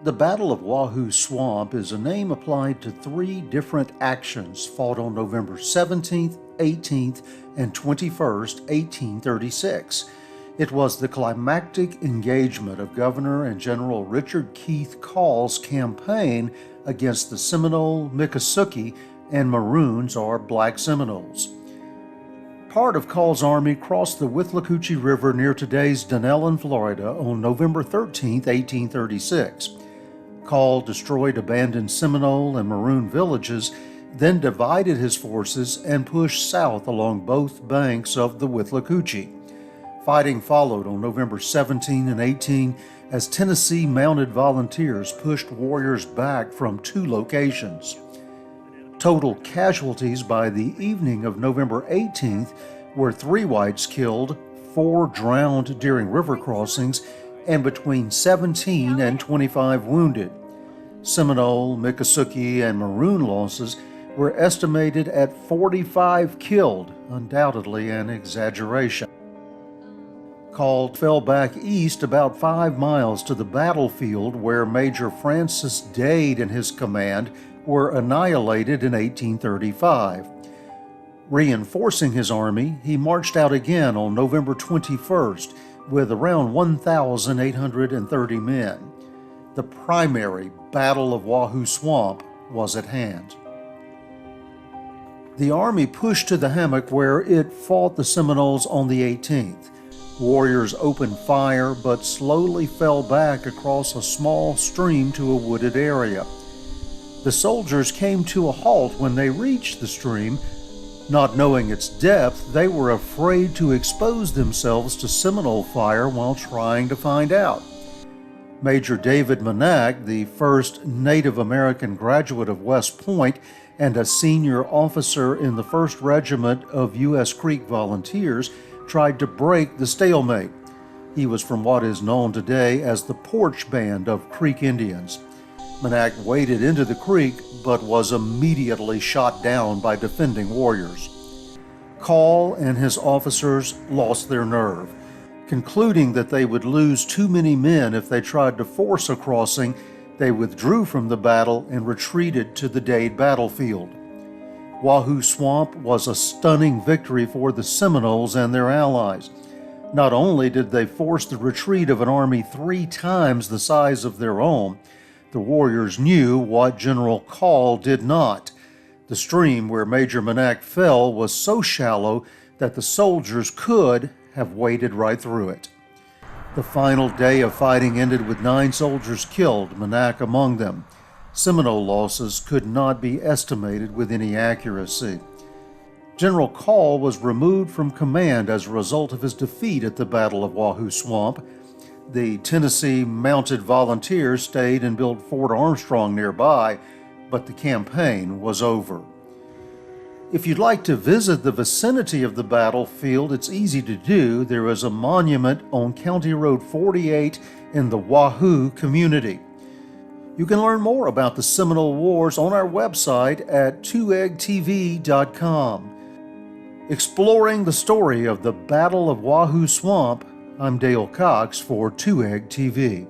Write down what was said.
The Battle of Wahoo Swamp is a name applied to three different actions fought on November 17th, 18th, and 21st, 1836. It was the climactic engagement of Governor and General Richard Keith Call's campaign against the Seminole, Miccosukee, and Maroons, or Black Seminoles. Part of Call's army crossed the Withlacoochee River near today's Bushnell, Florida on November 13, 1836. Call destroyed abandoned Seminole and Maroon villages, then divided his forces and pushed south along both banks of the Withlacoochee. Fighting followed on November 17 and 18 as Tennessee mounted volunteers pushed warriors back from two locations. Total casualties by the evening of November 18th were 3 whites killed, 4 drowned during river crossings, and between 17 and 25 wounded. Seminole, Miccosukee, and Maroon losses were estimated at 45 killed, undoubtedly an exaggeration. Call fell back east about 5 miles to the battlefield where Major Francis Dade and his command were annihilated in 1835. Reinforcing his army, he marched out again on November 21st with around 1,830 men. The primary Battle of Wahoo Swamp was at hand. The army pushed to the hammock where it fought the Seminoles on the 18th. Warriors opened fire but slowly fell back across a small stream to a wooded area. The soldiers came to a halt when they reached the stream. Not knowing its depth, they were afraid to expose themselves to Seminole fire while trying to find out. Major David Moniac, the first Native American graduate of West Point and a senior officer in the 1st Regiment of U.S. Creek Volunteers, tried to break the stalemate. He was from what is known today as the Porch Band of Creek Indians. Moniac waded into the creek but was immediately shot down by defending warriors. Call and his officers lost their nerve. Concluding that they would lose too many men if they tried to force a crossing, they withdrew from the battle and retreated to the Dade battlefield. Wahoo Swamp was a stunning victory for the Seminoles and their allies. Not only did they force the retreat of an army 3 times the size of their own, the warriors knew what General Call did not. The stream where Major Moniac fell was so shallow that the soldiers could have waded right through it. The final day of fighting ended with 9 soldiers killed, Moniac among them. Seminole losses could not be estimated with any accuracy. General Call was removed from command as a result of his defeat at the Battle of Wahoo Swamp. The Tennessee Mounted Volunteers stayed and built Fort Armstrong nearby, but the campaign was over. If you'd like to visit the vicinity of the battlefield, it's easy to do. There is a monument on County Road 48 in the Wahoo community. You can learn more about the Seminole Wars on our website at twoeggtv.com. Exploring the story of the Battle of Wahoo Swamp, I'm Dale Cox for 2 Egg TV.